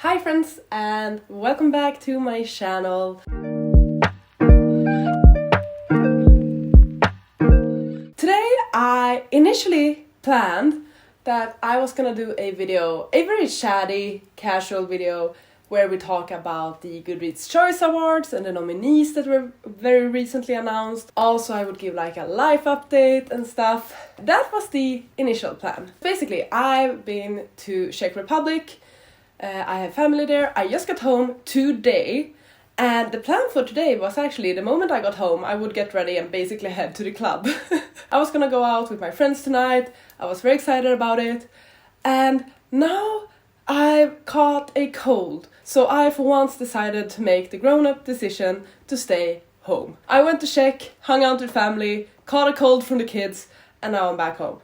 Hi friends and welcome back to my channel. Today I initially planned that I was gonna do a very chatty, casual video where we talk about the Goodreads Choice Awards and the nominees that were very recently announced. Also, I would give like a life update and stuff. That was the initial plan. Basically, I've been to Czech Republic. I have family there. I just got home today, and the plan for today was actually the moment I got home, I would get ready and basically head to the club. I was gonna go out with my friends tonight. I was very excited about it, and now I've caught a cold. So I for once decided to make the grown-up decision to stay home. I went to Czech, hung out with family, caught a cold from the kids, and now I'm back home.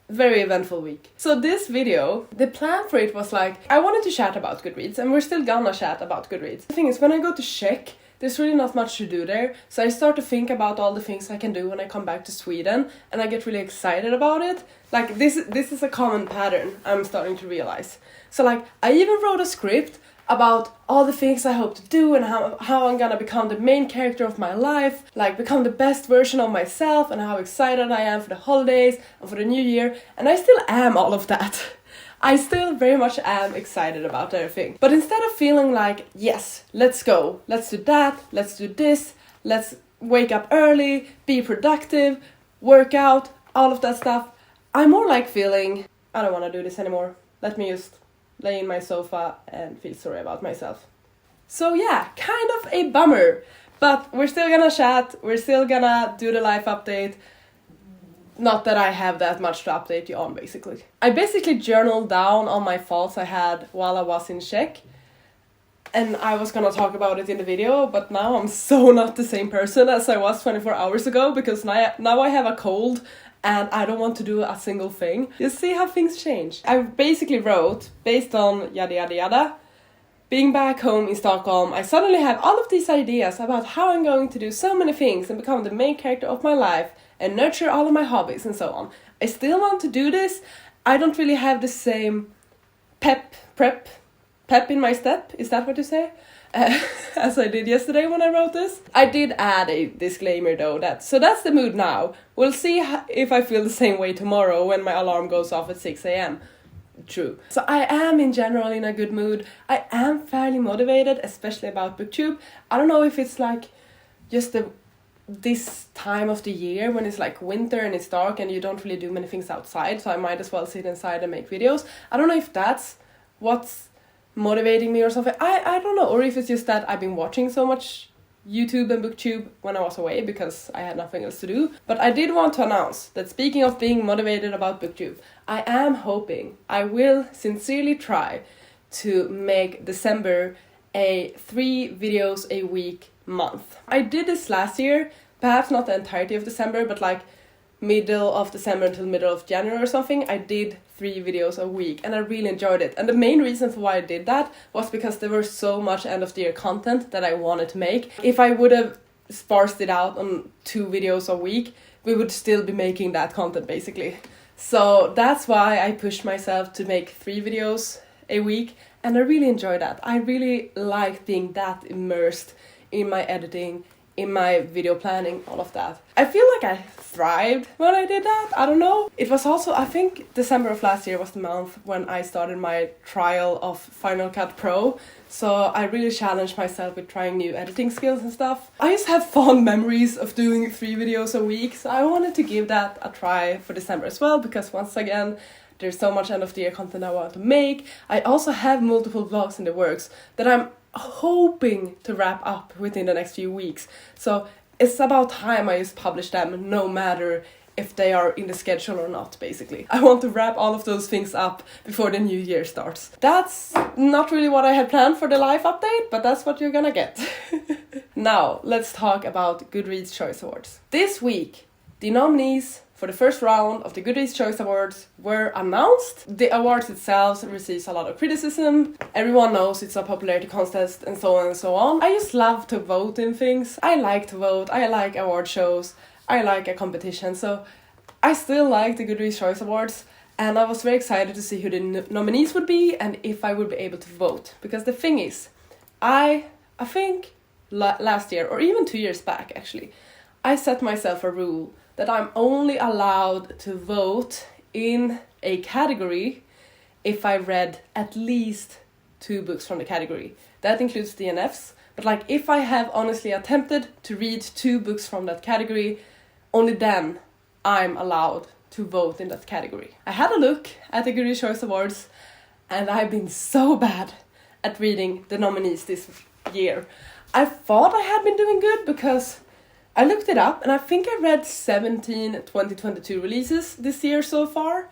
Very eventful week. So this video, the plan for it was like, I wanted to chat about Goodreads, and we're still gonna chat about Goodreads. The thing is, when I go to Czech, there's really not much to do there, so I start to think about all the things I can do when I come back to Sweden, and I get really excited about it. Like, this is a common pattern I'm starting to realize. So like, I even wrote a script about all the things I hope to do and how I'm gonna become the main character of my life, like become the best version of myself, and how excited I am for the holidays and for the new year, and I still am all of that. I still very much am excited about everything. But instead of feeling like, yes, let's go, let's do that, let's do this, let's wake up early, be productive, work out, all of that stuff, I'm more like feeling, I don't wanna do this anymore. Let me just lay in my sofa and feel sorry about myself. So yeah, kind of a bummer, but we're still gonna chat, we're still gonna do the life update. Not that I have that much to update you on, basically. I basically journaled down all my thoughts I had while I was in Czech, and I was gonna talk about it in the video, but now I'm so not the same person as I was 24 hours ago, because now I have a cold and I don't want to do a single thing. You see how things change. I basically wrote, based on yada yada yada, being back home in Stockholm, I suddenly have all of these ideas about how I'm going to do so many things and become the main character of my life and nurture all of my hobbies and so on. I still want to do this. I don't really have the same pep in my step, is that what you say? As I did yesterday when I wrote this. I did add a disclaimer though, so that's the mood now. We'll see if I feel the same way tomorrow when my alarm goes off at 6 a.m. True. So I am in general in a good mood. I am fairly motivated, especially about booktube. I don't know if it's like just this time of the year when it's like winter and it's dark and you don't really do many things outside, so I might as well sit inside and make videos. I don't know if that's what's motivating me or something. I don't know, or if it's just that I've been watching so much YouTube and booktube when I was away because I had nothing else to do. But I did want to announce that, speaking of being motivated about booktube, I am hoping, I will sincerely try to make December a 3 videos a week month. I did this last year, perhaps not the entirety of December, but like middle of December until middle of January or something. I did 3 videos a week and I really enjoyed it. And the main reason for why I did that was because there was so much end of the year content that I wanted to make. If I would have sparsed it out on 2 videos a week, we would still be making that content basically. So that's why I pushed myself to make 3 videos a week, and I really enjoy that. I really like being that immersed in my editing, in my video planning, all of that. I feel like I thrived when I did that. I don't know. It was also, I think December of last year was the month when I started my trial of Final Cut Pro. So I really challenged myself with trying new editing skills and stuff. I just have fond memories of doing 3 videos a week. So I wanted to give that a try for December as well, because once again, there's so much end of the year content I want to make. I also have multiple vlogs in the works that I'm hoping to wrap up within the next few weeks. So it's about time I just publish them, no matter if they are in the schedule or not, basically. I want to wrap all of those things up before the new year starts. That's not really what I had planned for the live update, but that's what you're gonna get. Now, let's talk about Goodreads Choice Awards. This week, the nominees for the first round of the Goodreads Choice Awards were announced. The awards itself receives a lot of criticism. Everyone knows it's a popularity contest and so on and so on. I just love to vote in things. I like to vote. I like award shows. I like a competition. So I still like the Goodreads Choice Awards. And I was very excited to see who the nominees would be and if I would be able to vote. Because the thing is, I think last year, or even 2 years back actually, I set myself a rule that I'm only allowed to vote in a category if I read at least 2 books from the category. That includes DNFs, but like if I have honestly attempted to read 2 books from that category, only then I'm allowed to vote in that category. I had a look at the Goodreads Choice Awards and I've been so bad at reading the nominees this year. I thought I had been doing good because I looked it up and I think I read 17 2022 releases this year so far.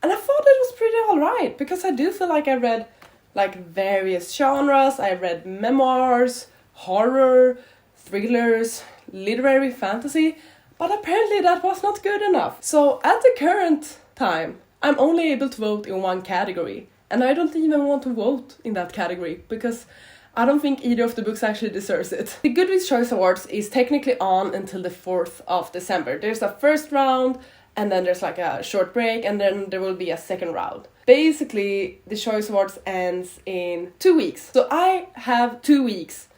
And I thought it was pretty alright because I do feel like I read like various genres. I read memoirs, horror, thrillers, literary fantasy, but apparently that was not good enough. So at the current time, I'm only able to vote in one category. And I don't even want to vote in that category because I don't think either of the books actually deserves it. The Goodreads Choice Awards is technically on until the 4th of December. There's a first round, and then there's like a short break, and then there will be a second round. Basically, the Choice Awards ends in 2 weeks. So I have 2 weeks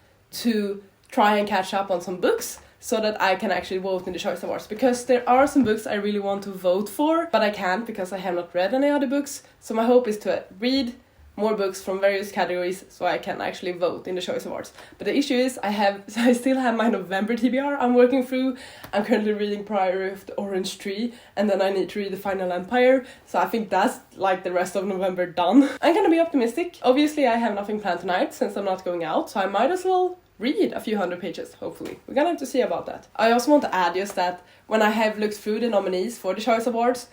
to try and catch up on some books so that I can actually vote in the Choice Awards. Because there are some books I really want to vote for, but I can't because I have not read any other books. So my hope is to read more books from various categories so I can actually vote in the Choice Awards. But the issue is I still have my November TBR I'm working through. I'm currently reading Priory of the Orange Tree, and then I need to read The Final Empire, so I think that's like the rest of November done. I'm gonna be optimistic. Obviously I have nothing planned tonight since I'm not going out, so I might as well read a few hundred pages, hopefully. We're gonna have to see about that. I also want to add just that when I have looked through the nominees for the Choice Awards,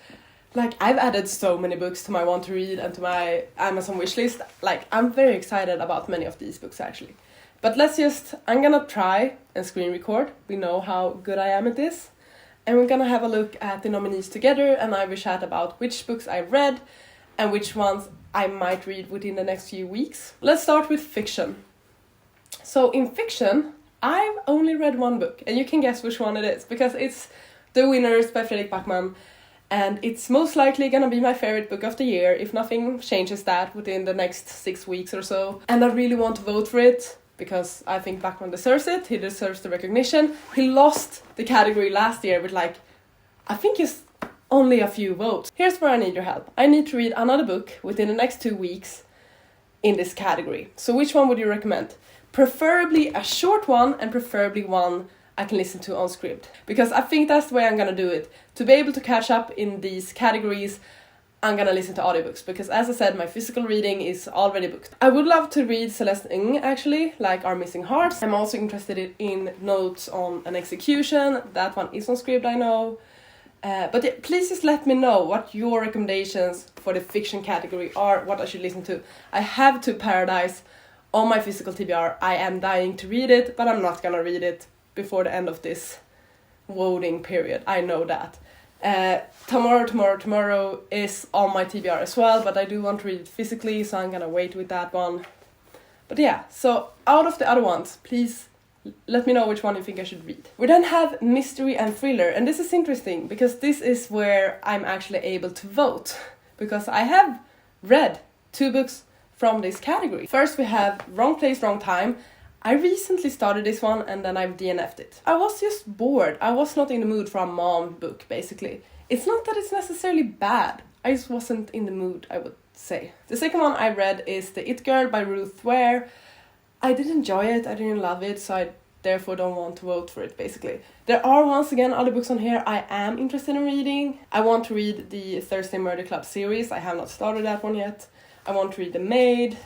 like, I've added so many books to my want to read and to my Amazon wishlist. Like, I'm very excited about many of these books, actually. But I'm gonna try and screen record. We know how good I am at this. And we're gonna have a look at the nominees together, and I will chat about which books I've read and which ones I might read within the next few weeks. Let's start with fiction. So, in fiction, I've only read one book, and you can guess which one it is, because it's The Winners by Fredrik Backman. And it's most likely gonna be my favorite book of the year if nothing changes that within the next 6 weeks or so. And I really want to vote for it because I think Backman deserves it. He deserves the recognition. He lost the category last year with I think just only a few votes. Here's where I need your help. I need to read another book within the next 2 weeks in this category. So which one would you recommend? Preferably a short one, and preferably one I can listen to on script. Because I think that's the way I'm gonna do it. To be able to catch up in these categories, I'm gonna listen to audiobooks. Because as I said, my physical reading is already booked. I would love to read Celeste Ng, actually, like Our Missing Hearts. I'm also interested in Notes on an Execution. That one is on script, I know. But yeah, please just let me know what your recommendations for the fiction category are, what I should listen to. I have To Paradise on my physical TBR. I am dying to read it, but I'm not gonna read it before the end of this voting period. I know that. Tomorrow is on my TBR as well, but I do want to read it physically, so I'm gonna wait with that one. But yeah, so out of the other ones, please let me know which one you think I should read. We then have mystery and thriller, and this is interesting because this is where I'm actually able to vote, because I have read 2 books from this category. First we have Wrong Place, Wrong Time. I recently started this one and then I've DNF'd it. I was just bored. I was not in the mood for a mom book, basically. It's not that it's necessarily bad. I just wasn't in the mood, I would say. The second one I read is The It Girl by Ruth Ware. I did enjoy it, I didn't love it, so I therefore don't want to vote for it, basically. There are, once again, other books on here I am interested in reading. I want to read the Thursday Murder Club series. I have not started that one yet. I want to read The Maid,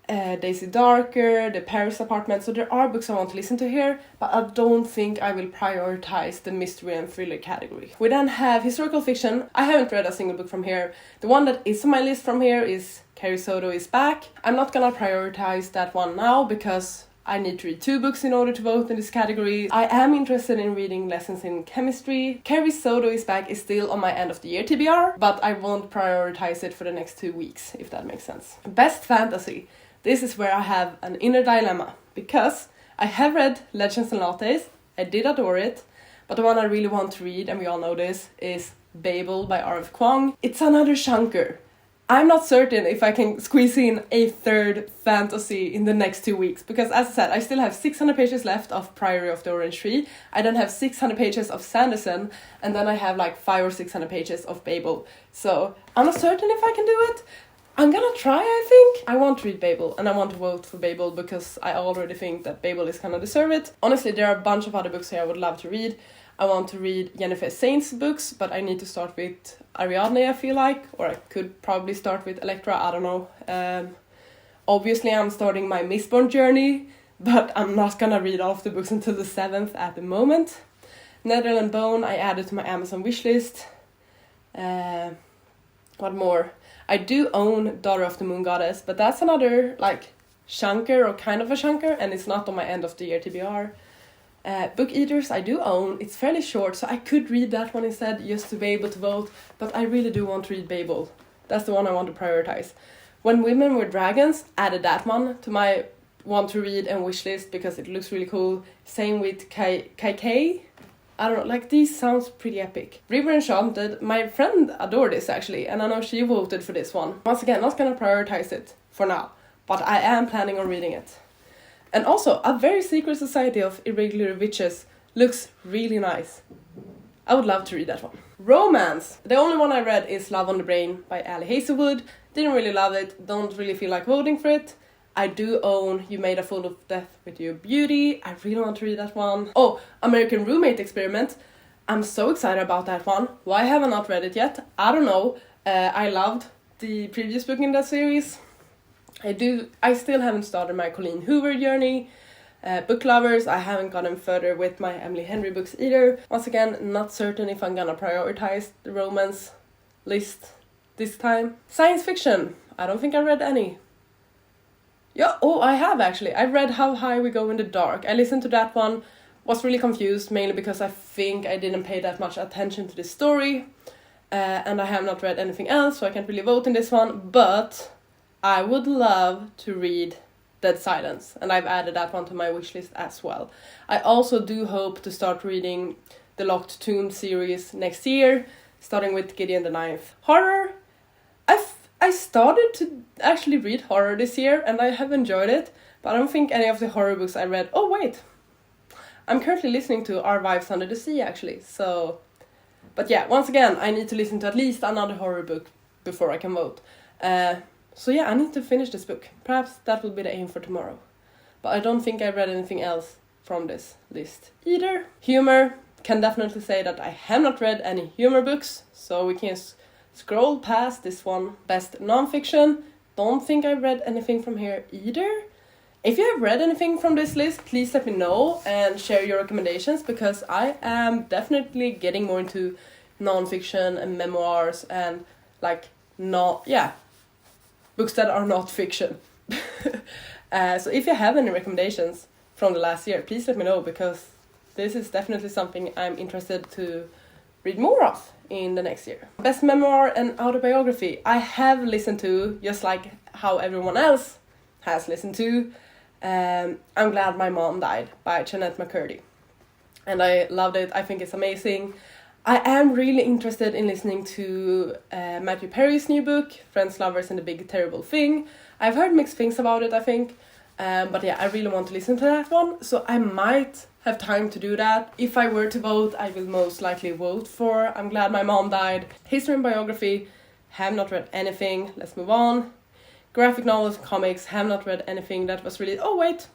Daisy Darker, The Paris Apartment. So there are books I want to listen to here, but I don't think I will prioritize the mystery and thriller category. We then have historical fiction. I haven't read a single book from here. The one that is on my list from here is Carrie Soto is Back. I'm not gonna prioritize that one now because I need to read 2 books in order to vote in this category. I am interested in reading Lessons in Chemistry. Carrie Soto is Back is still on my end of the year TBR, but I won't prioritize it for the next 2 weeks, if that makes sense. Best fantasy. This is where I have an inner dilemma, because I have read Legends and Lattes, I did adore it, but the one I really want to read, and we all know this, is Babel by R.F. Kuang. It's another chunker. I'm not certain if I can squeeze in a third fantasy in the next 2 weeks, because as I said, I still have 600 pages left of Priory of the Orange Tree. I don't have 600 pages of Sanderson, and then I have like 500 or 600 pages of Babel. So I'm not certain if I can do it. I'm gonna try, I think. I want to read Babel, and I want to vote for Babel because I already think that Babel is gonna deserve it. Honestly, there are a bunch of other books here I would love to read. I want to read Jennifer Saint's books, but I need to start with Ariadne, I feel like. Or I could probably start with Electra, I don't know. Obviously, I'm starting my Mistborn journey, but I'm not gonna read all of the books until the 7th at the moment. Netherland Bone, I added to my Amazon wishlist. What more? I do own Daughter of the Moon Goddess, but that's another, like, chunker, or kind of a chunker, and it's not on my end of the year TBR. Book Eaters I do own. It's fairly short, so I could read that one instead just to be able to vote, but I really do want to read Babel. That's the one I want to prioritize. When Women Were Dragons, added that one to my want to read and wish list because it looks really cool. Same with Kai. I don't know, like, these sounds pretty epic. River Enchanted, my friend adored this actually, and I know she voted for this one. Once again, not gonna prioritize it for now, but I am planning on reading it. And also, A Very Secret Society of Irregular Witches looks really nice. I would love to read that one. Romance. The only one I read is Love on the Brain by Ali Hazelwood. Didn't really love it, don't really feel like voting for it. I do own You Made a Fool of Death with Your Beauty. I really want to read that one. Oh, American Roommate Experiment. I'm so excited about that one. Why have I not read it yet? I don't know. I loved the previous book in that series. I still haven't started my Colleen Hoover journey. Book Lovers, I haven't gotten further with my Emily Henry books either. Once again, not certain if I'm gonna prioritize the romance list this time. Science fiction, I don't think I read any. Yeah, oh, I have actually. I read How High We Go in the Dark. I listened to that one, was really confused, mainly because I think I didn't pay that much attention to the story. And I have not read anything else, so I can't really vote in this one, but I would love to read Dead Silence, and I've added that one to my wishlist as well. I also do hope to start reading the Locked Tomb series next year, starting with Gideon the Ninth. Horror, I started to actually read horror this year, and I have enjoyed it, but I don't think any of the horror books I read... Oh, wait! I'm currently listening to Our Wives Under the Sea, actually, so... But yeah, once again, I need to listen to at least another horror book before I can vote. So yeah, I need to finish this book. Perhaps that will be the aim for tomorrow. But I don't think I read anything else from this list either. Humor, can definitely say that I have not read any humor books, so we can scroll past this one. Best non-fiction, don't think I read anything from here either. If you have read anything from this list, please let me know and share your recommendations, because I am definitely getting more into non-fiction and memoirs and books that are not fiction. So if you have any recommendations from the last year, please let me know, because this is definitely something I'm interested to read more of in the next year. Best memoir and autobiography. I have listened to, just like how everyone else has listened to, I'm Glad My Mom Died by Jeanette McCurdy. And I loved it. I think it's amazing. I am really interested in listening to Matthew Perry's new book, Friends, Lovers and the Big Terrible Thing. I've heard mixed things about it, I think. But yeah, I really want to listen to that one. So I might have time to do that. If I were to vote, I will most likely vote for I'm Glad My Mom Died. History and biography, have not read anything. Let's move on. Graphic novels and comics, have not read anything that was really... Oh wait,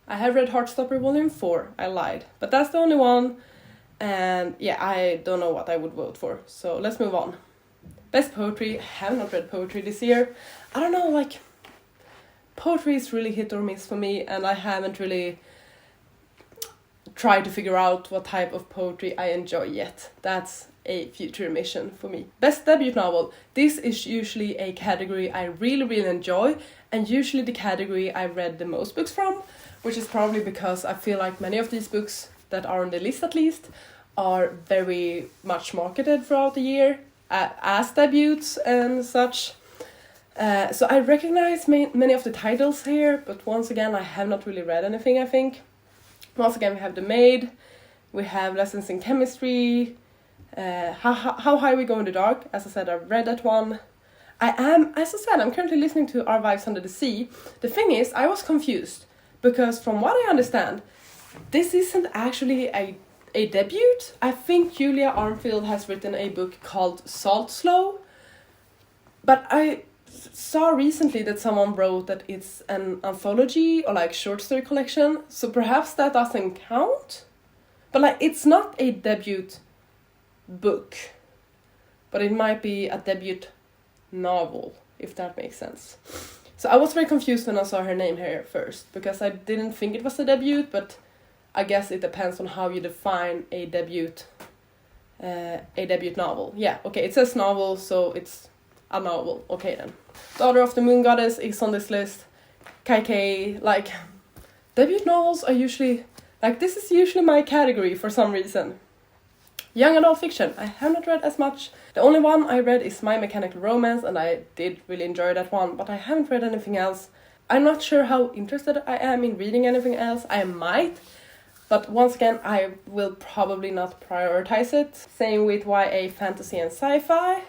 I have read Heartstopper Volume 4. I lied. But that's the only one. And yeah, I don't know what I would vote for. So let's move on. Best poetry, have not read poetry this year. I don't know, like... Poetry is really hit or miss for me, and I haven't really tried to figure out what type of poetry I enjoy yet. That's a future mission for me. Best debut novel. This is usually a category I really enjoy, and usually the category I read the most books from, which is probably because I feel like many of these books that are on the list at least are very much marketed throughout the year as debuts and such. So I recognize many of the titles here, but once again, I have not really read anything, I think. Once again, we have The Maid, we have Lessons in Chemistry, How High We Go in the Dark. As I said, I've read that one. I'm currently listening to Our Wives Under the Sea. The thing is, I was confused, because from what I understand, this isn't actually a debut. I think Julia Armfield has written a book called Salt Slow, but I saw recently that someone wrote that it's an anthology or like short story collection, so perhaps that doesn't count. But like, it's not a debut book, but it might be a debut novel, if that makes sense. So I was very confused when I saw her name here first, because I didn't think it was a debut, but I guess it depends on how you define a debut novel. Yeah, okay, it says novel, so it's a novel. Okay then. Daughter of the Moon Goddess is on this list. KK, like, debut novels are usually, like, this is usually my category for some reason. Young adult fiction, I have not read as much. The only one I read is My Mechanical Romance, and I did really enjoy that one, but I haven't read anything else. I'm not sure how interested I am in reading anything else. I might, but once again, I will probably not prioritize it. Same with YA, fantasy and sci-fi.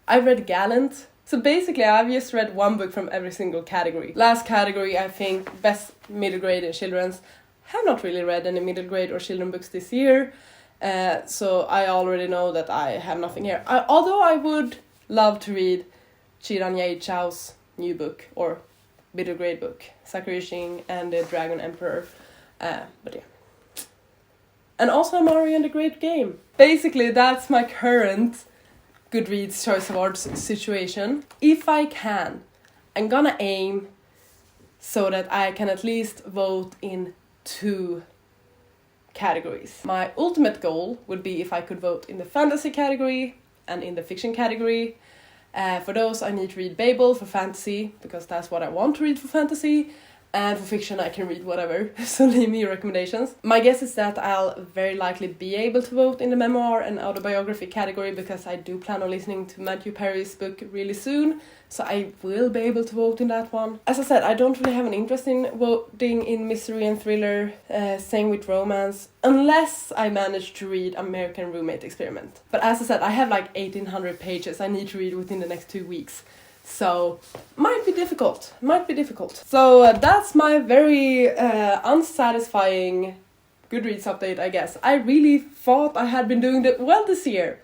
I read Gallant. So basically, I've just read one book from every single category. Last category, I think, best middle grade and children's. Have not really read any middle grade or children books this year. So I already know that I have nothing here. Although I would love to read Chiran Ye Chao's new book, or middle grade book, Sakura Shing and the Dragon Emperor. But yeah. And also Mario and the Great Game. Basically, that's my current Goodreads Choice Awards situation. If I can, I'm gonna aim so that I can at least vote in 2 categories. My ultimate goal would be if I could vote in the fantasy category and in the fiction category. For those, I need to read Babel for fantasy, because that's what I want to read for fantasy. And for fiction, I can read whatever, so leave me recommendations. My guess is that I'll very likely be able to vote in the memoir and autobiography category, because I do plan on listening to Matthew Perry's book really soon, so I will be able to vote in that one. As I said, I don't really have an interest in voting in mystery and thriller, same with romance, unless I manage to read American Roommate Experiment. But as I said, I have like 1,800 pages I need to read within the next 2 weeks. So, might be difficult. So, that's my very unsatisfying Goodreads update, I guess. I really thought I had been doing well this year,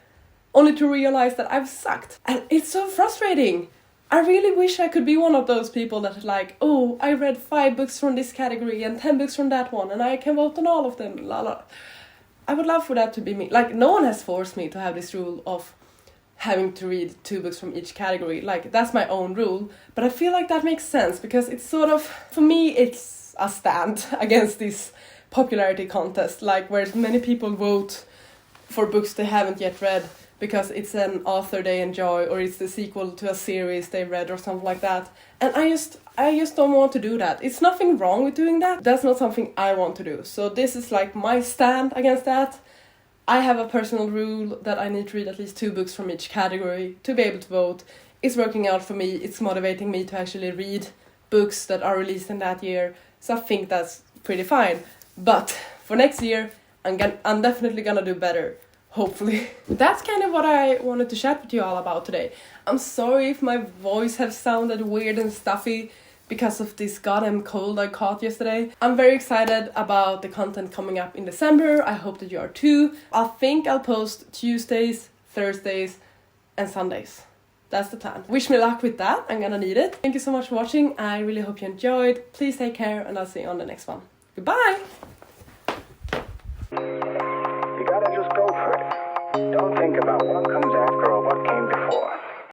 only to realize that I've sucked. And it's so frustrating. I really wish I could be one of those people that are like, oh, I read 5 books from this category and 10 books from that one, and I can vote on all of them, la la. I would love for that to be me. Like, no one has forced me to have this rule of having to read 2 books from each category. Like, that's my own rule, but I feel like that makes sense, because it's sort of, for me, it's a stand against this popularity contest, like where many people vote for books they haven't yet read because it's an author they enjoy, or it's the sequel to a series they read or something like that. And I just don't want to do that. It's nothing wrong with doing that. That's not something I want to do. So this is like my stand against that. I have a personal rule that I need to read at least 2 books from each category to be able to vote. It's working out for me. It's motivating me to actually read books that are released in that year. So I think that's pretty fine. But for next year, I'm definitely gonna do better. Hopefully. That's kind of what I wanted to chat with you all about today. I'm sorry if my voice has sounded weird and stuffy because of this goddamn cold I caught yesterday. I'm very excited about the content coming up in December. I hope that you are too. I think I'll post Tuesdays, Thursdays, and Sundays. That's the plan. Wish me luck with that. I'm gonna need it. Thank you so much for watching. I really hope you enjoyed. Please take care, and I'll see you on the next one. Goodbye! You gotta just go for it. Don't think about what comes after or what came before.